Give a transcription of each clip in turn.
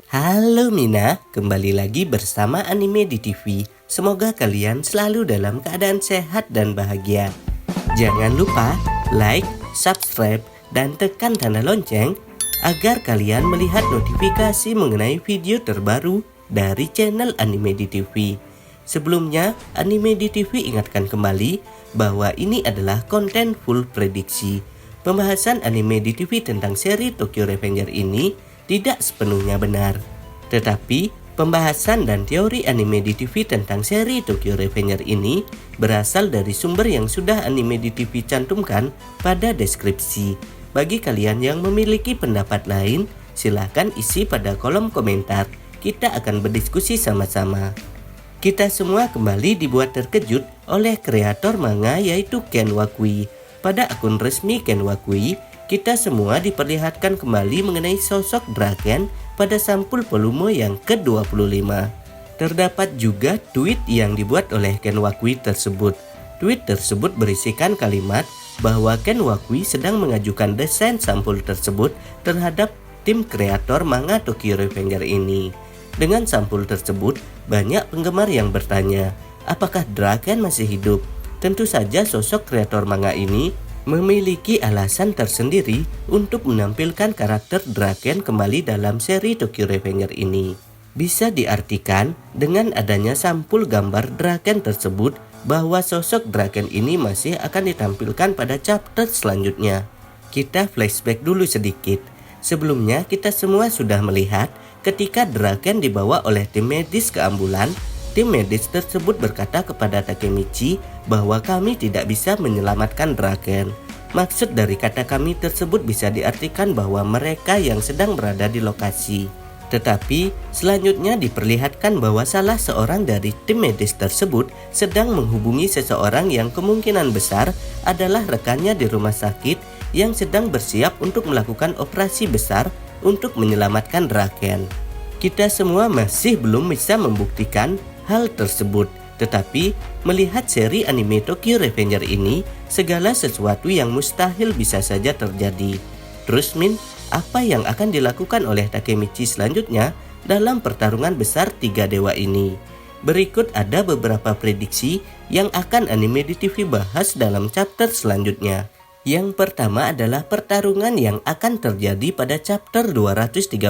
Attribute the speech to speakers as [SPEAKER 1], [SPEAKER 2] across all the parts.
[SPEAKER 1] Halo Mina, kembali lagi bersama Anime di TV. Semoga kalian selalu dalam keadaan sehat dan bahagia. Jangan lupa like, subscribe, dan tekan tanda lonceng agar kalian melihat notifikasi mengenai video terbaru dari channel Anime di TV. Sebelumnya, Anime di TV ingatkan kembali bahwa ini adalah konten full prediksi. Pembahasan Anime di TV tentang seri Tokyo Revenger ini tidak sepenuhnya benar. Tetapi, pembahasan dan teori Anime di TV tentang seri Tokyo Revenger ini berasal dari sumber yang sudah Anime di TV cantumkan pada deskripsi. Bagi kalian yang memiliki pendapat lain, silahkan isi pada kolom komentar. Kita akan berdiskusi sama-sama. Kita semua kembali dibuat terkejut oleh kreator manga yaitu Ken Wakui. Pada akun resmi Ken Wakui, kita semua diperlihatkan kembali mengenai sosok Draken pada sampul volume yang ke-25. Terdapat juga tweet yang dibuat oleh Ken Wakui tersebut. Tweet tersebut berisikan kalimat bahwa Ken Wakui sedang mengajukan desain sampul tersebut terhadap tim kreator manga Tokyo Revenger ini. Dengan sampul tersebut, banyak penggemar yang bertanya, apakah Draken masih hidup? Tentu saja sosok kreator manga ini memiliki alasan tersendiri untuk menampilkan karakter Draken kembali dalam seri Tokyo Revenger ini. Bisa diartikan dengan adanya sampul gambar Draken tersebut bahwa sosok Draken ini masih akan ditampilkan pada chapter selanjutnya. Kita flashback dulu sedikit. Sebelumnya kita semua sudah melihat ketika Draken dibawa oleh tim medis ke ambulan. Tim medis tersebut berkata kepada Takemichi bahwa kami tidak bisa menyelamatkan Draken. Maksud dari kata kami tersebut bisa diartikan bahwa mereka yang sedang berada di lokasi. Tetapi selanjutnya diperlihatkan bahwa salah seorang dari tim medis tersebut sedang menghubungi seseorang yang kemungkinan besar adalah rekannya di rumah sakit yang sedang bersiap untuk melakukan operasi besar untuk menyelamatkan Draken. Kita semua masih belum bisa membuktikan hal tersebut, tetapi melihat seri anime Tokyo Revenger ini, segala sesuatu yang mustahil bisa saja terjadi. Terus Min, apa yang akan dilakukan oleh Takemichi selanjutnya dalam pertarungan besar tiga dewa ini? Berikut ada beberapa prediksi yang akan Anime di TV bahas dalam chapter selanjutnya. Yang pertama adalah pertarungan yang akan terjadi pada chapter 231.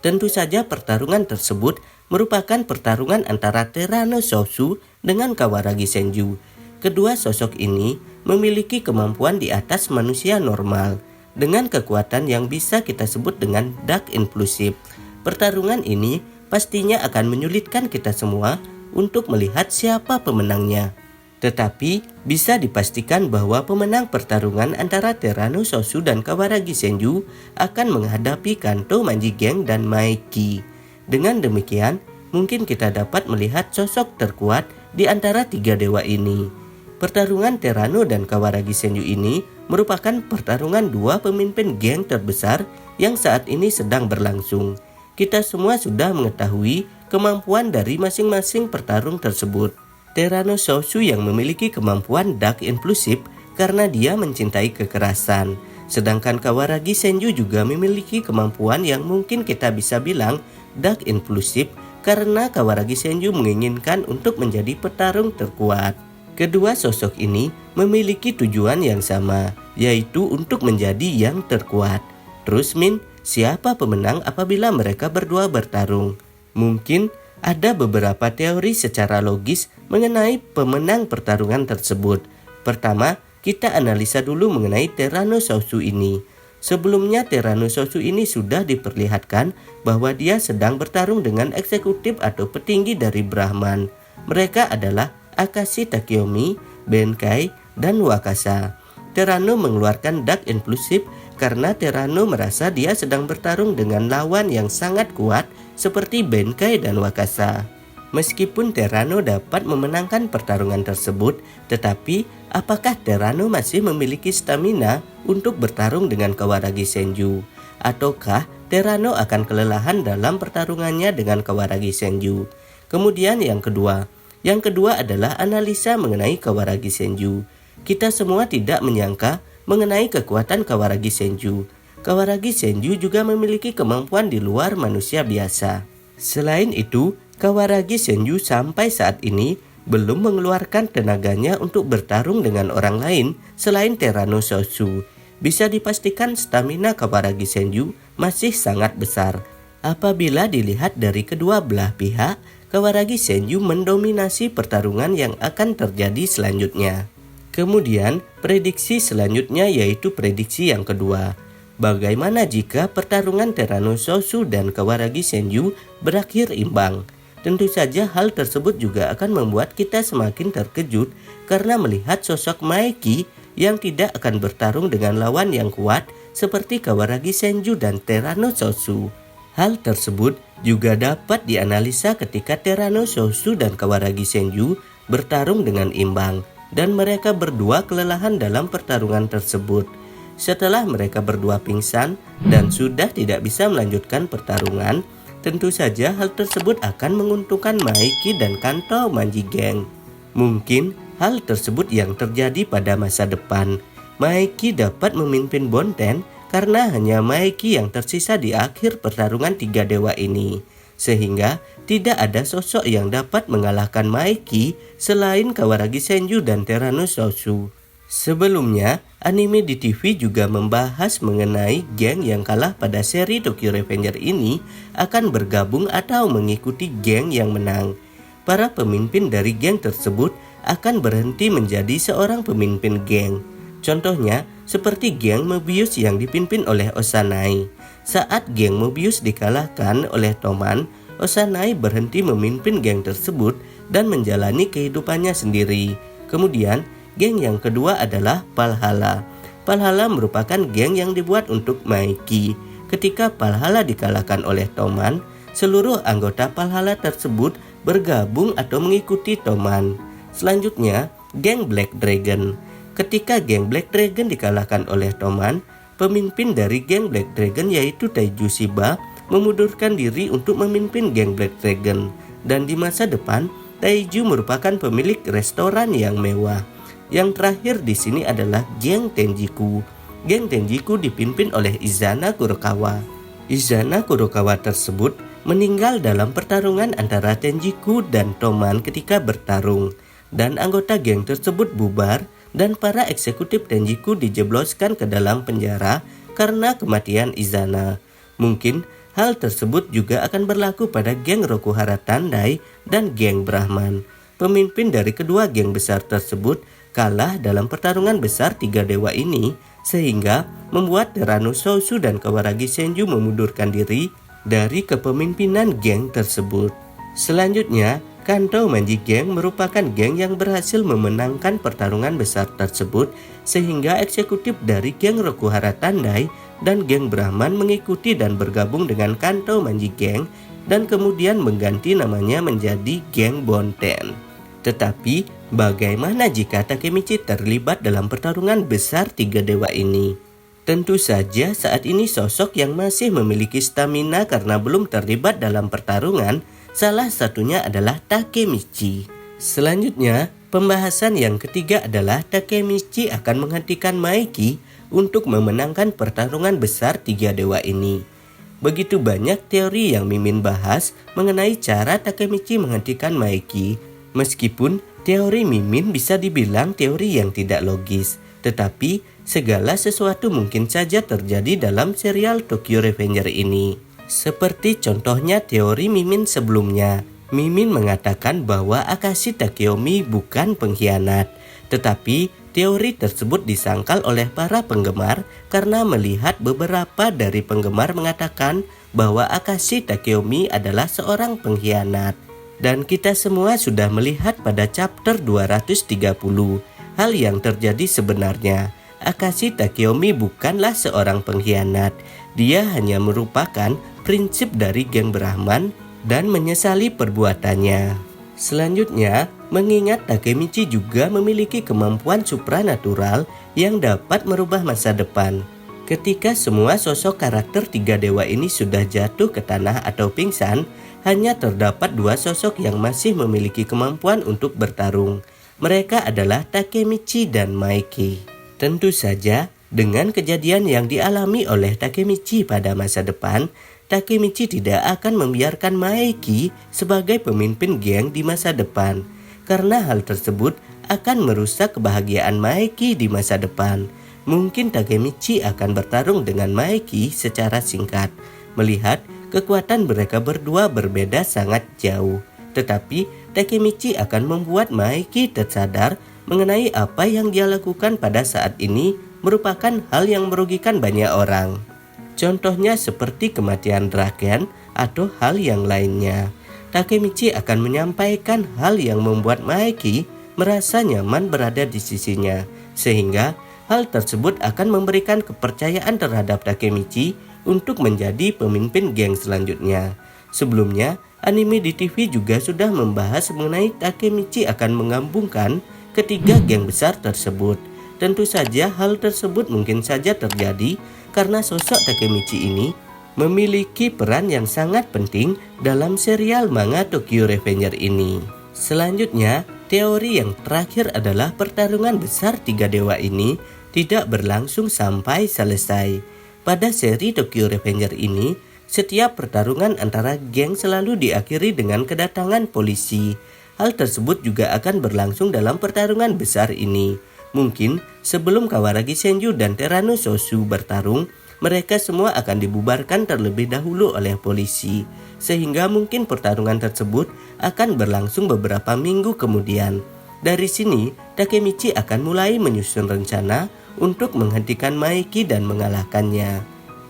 [SPEAKER 1] Tentu saja pertarungan tersebut merupakan pertarungan antara Terano Sousou dengan Kawaragi Senju. Kedua sosok ini memiliki kemampuan di atas manusia normal dengan kekuatan yang bisa kita sebut dengan Dark Inclusive. Pertarungan ini pastinya akan menyulitkan kita semua untuk melihat siapa pemenangnya. Tetapi bisa dipastikan bahwa pemenang pertarungan antara Terano Sousou dan Kawaragi Senju akan menghadapi Kanto Manji Gang dan Maeki. Dengan demikian, mungkin kita dapat melihat sosok terkuat di antara tiga dewa ini. Pertarungan Terano dan Kawaragi Senju ini merupakan pertarungan dua pemimpin geng terbesar yang saat ini sedang berlangsung. Kita semua sudah mengetahui kemampuan dari masing-masing petarung tersebut. Terano Sousou yang memiliki kemampuan Dark Inclusive karena dia mencintai kekerasan. Sedangkan Kawaragi Senju juga memiliki kemampuan yang mungkin kita bisa bilang Dark Inclusive karena Kawaragi Senju menginginkan untuk menjadi petarung terkuat. Kedua sosok ini memiliki tujuan yang sama, yaitu untuk menjadi yang terkuat. Terus Min, siapa pemenang apabila mereka berdua bertarung? Mungkin ada beberapa teori secara logis mengenai pemenang pertarungan tersebut. Pertama, kita analisa dulu mengenai Terano Sousou ini. Sebelumnya Terano Sousou ini sudah diperlihatkan bahwa dia sedang bertarung dengan eksekutif atau petinggi dari Brahman. Mereka adalah Akashi Takeyomi, Benkai, dan Wakasa. Terano mengeluarkan Dark Inclusive karena Terano merasa dia sedang bertarung dengan lawan yang sangat kuat seperti Benkai dan Wakasa. Meskipun Terano dapat memenangkan pertarungan tersebut, tetapi apakah Terano masih memiliki stamina untuk bertarung dengan Kawaragi Senju? Ataukah Terano akan kelelahan dalam pertarungannya dengan Kawaragi Senju? Kemudian yang kedua adalah analisa mengenai Kawaragi Senju. Kita semua tidak menyangka mengenai kekuatan Kawaragi Senju. Kawaragi Senju juga memiliki kemampuan di luar manusia biasa. Selain itu, Kawaragi Senju sampai saat ini belum mengeluarkan tenaganya untuk bertarung dengan orang lain selain Tyrannosaurus. Bisa dipastikan stamina Kawaragi Senju masih sangat besar. Apabila dilihat dari kedua belah pihak, Kawaragi Senju mendominasi pertarungan yang akan terjadi selanjutnya. Kemudian, prediksi selanjutnya yaitu prediksi yang kedua. Bagaimana jika pertarungan Tyrannosaurus dan Kawaragi Senju berakhir imbang? Tentu saja hal tersebut juga akan membuat kita semakin terkejut karena melihat sosok Maeki yang tidak akan bertarung dengan lawan yang kuat seperti Kawaragi Senju dan Tyrannosaurus. Hal tersebut juga dapat dianalisa ketika Tyrannosaurus dan Kawaragi Senju bertarung dengan imbang dan mereka berdua kelelahan dalam pertarungan tersebut. Setelah mereka berdua pingsan dan sudah tidak bisa melanjutkan pertarungan, tentu saja hal tersebut akan menguntungkan Maeki dan Kanto Manji Gang. Mungkin hal tersebut yang terjadi pada masa depan. Maeki dapat memimpin Bonten karena hanya Maeki yang tersisa di akhir pertarungan tiga dewa ini. Sehingga tidak ada sosok yang dapat mengalahkan Maeki selain Kawaragi Senju dan Tyrannosaurus. Sebelumnya, anime di TV juga membahas mengenai geng yang kalah pada seri Tokyo Revenger ini akan bergabung atau mengikuti geng yang menang. Para pemimpin dari geng tersebut akan berhenti menjadi seorang pemimpin geng. Contohnya, seperti geng Mobius yang dipimpin oleh Osanai. Saat geng Mobius dikalahkan oleh Toman, Osanai berhenti memimpin geng tersebut dan menjalani kehidupannya sendiri. Kemudian, geng yang kedua adalah Valhalla. Valhalla merupakan geng yang dibuat untuk Maeki. Ketika Valhalla dikalahkan oleh Toman, seluruh anggota Valhalla tersebut bergabung atau mengikuti Toman. Selanjutnya, geng Black Dragon. Ketika geng Black Dragon dikalahkan oleh Toman, pemimpin dari geng Black Dragon yaitu Taiju Shiba memundurkan diri untuk memimpin geng Black Dragon. Dan di masa depan, Taiju merupakan pemilik restoran yang mewah. Yang terakhir di sini adalah geng Tenjiku. Geng Tenjiku dipimpin oleh Izana Kurokawa. Izana Kurokawa tersebut meninggal dalam pertarungan antara Tenjiku dan Toman ketika bertarung. Dan anggota geng tersebut bubar dan para eksekutif Tenjiku dijebloskan ke dalam penjara karena kematian Izana. Mungkin hal tersebut juga akan berlaku pada geng Rokuhara Tandai dan geng Brahman. Pemimpin dari kedua geng besar tersebut kalah dalam pertarungan besar tiga dewa ini, sehingga membuat Tyrannosaurus dan Kawaragi Senju memundurkan diri dari kepemimpinan geng tersebut. Selanjutnya, Kanto Manji Gang merupakan geng yang berhasil memenangkan pertarungan besar tersebut, sehingga eksekutif dari geng Rokuhara Tandai dan geng Brahman mengikuti dan bergabung dengan Kanto Manji Gang dan kemudian mengganti namanya menjadi geng Bonten. Tetapi, bagaimana jika Takemichi terlibat dalam pertarungan besar tiga dewa ini? Tentu saja saat ini sosok yang masih memiliki stamina karena belum terlibat dalam pertarungan, salah satunya adalah Takemichi. Selanjutnya, pembahasan yang ketiga adalah Takemichi akan menghentikan Maeki untuk memenangkan pertarungan besar tiga dewa ini. Begitu banyak teori yang Mimin bahas mengenai cara Takemichi menghentikan Maeki. Meskipun teori Mimin bisa dibilang teori yang tidak logis, tetapi segala sesuatu mungkin saja terjadi dalam serial Tokyo Revenger ini. Seperti contohnya teori Mimin sebelumnya. Mimin mengatakan bahwa Akashi Takeomi bukan pengkhianat, tetapi teori tersebut disangkal oleh para penggemar karena melihat beberapa dari penggemar mengatakan bahwa Akashi Takeomi adalah seorang pengkhianat. Dan kita semua sudah melihat pada chapter 230 hal yang terjadi sebenarnya. Akashi Takeomi bukanlah seorang pengkhianat. Dia hanya merupakan prinsip dari geng Brahman dan menyesali perbuatannya. Selanjutnya, mengingat Takemichi juga memiliki kemampuan supranatural yang dapat merubah masa depan. Ketika semua sosok karakter tiga dewa ini sudah jatuh ke tanah atau pingsan, hanya terdapat dua sosok yang masih memiliki kemampuan untuk bertarung. Mereka adalah Takemichi dan Maeki. Tentu saja, Dengan kejadian yang dialami oleh Takemichi pada masa depan, Takemichi tidak akan membiarkan Maeki sebagai pemimpin geng di masa depan, karena hal tersebut akan merusak kebahagiaan Maeki di masa depan. Mungkin Takemichi akan bertarung dengan Maeki secara singkat, melihat kekuatan mereka berdua berbeda sangat jauh. Tetapi Takemichi akan membuat Maeki tersadar mengenai apa yang dia lakukan pada saat ini merupakan hal yang merugikan banyak orang. Contohnya seperti kematian Draken atau hal yang lainnya. Takemichi akan menyampaikan hal yang membuat Maeki merasa nyaman berada di sisinya, sehingga hal tersebut akan memberikan kepercayaan terhadap Takemichi untuk menjadi pemimpin geng selanjutnya. Sebelumnya, anime di TV juga sudah membahas mengenai Takemichi akan menggabungkan ketiga geng besar tersebut. Tentu saja hal tersebut mungkin saja terjadi karena sosok Takemichi ini memiliki peran yang sangat penting dalam serial manga Tokyo Revenger ini. Selanjutnya, teori yang terakhir adalah pertarungan besar tiga dewa ini tidak berlangsung sampai selesai. Pada seri Tokyo Revenger ini, setiap pertarungan antara geng selalu diakhiri dengan kedatangan polisi. Hal tersebut juga akan berlangsung dalam pertarungan besar ini. Mungkin sebelum Kawaragi Senju dan Terano Sosu bertarung, mereka semua akan dibubarkan terlebih dahulu oleh polisi, sehingga mungkin pertarungan tersebut akan berlangsung beberapa minggu kemudian. Dari sini, Takemichi akan mulai menyusun rencana untuk menghentikan Maeki dan mengalahkannya.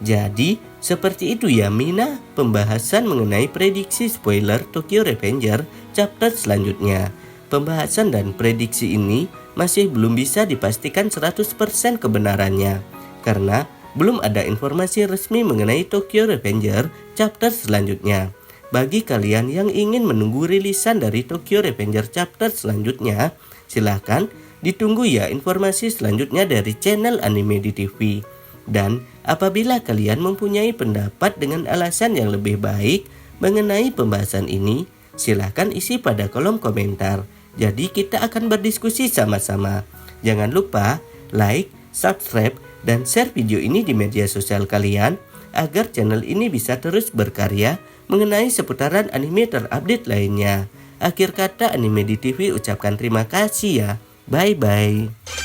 [SPEAKER 1] Jadi, seperti itu ya Mina, pembahasan mengenai prediksi spoiler Tokyo Revenger chapter selanjutnya. Pembahasan dan prediksi ini masih belum bisa dipastikan 100% kebenarannya, karena belum ada informasi resmi mengenai Tokyo Revenger chapter selanjutnya. Bagi kalian yang ingin menunggu rilisan dari Tokyo Revenger chapter selanjutnya, silahkan ditunggu ya informasi selanjutnya dari channel Anime di TV. Dan apabila kalian mempunyai pendapat dengan alasan yang lebih baik mengenai pembahasan ini, silahkan isi pada kolom komentar. Jadi kita akan berdiskusi sama-sama. Jangan lupa like, subscribe, dan share video ini di media sosial kalian agar channel ini bisa terus berkarya mengenai seputaran anime terupdate lainnya. Akhir kata Anime di TV ucapkan terima kasih ya. Bye-bye.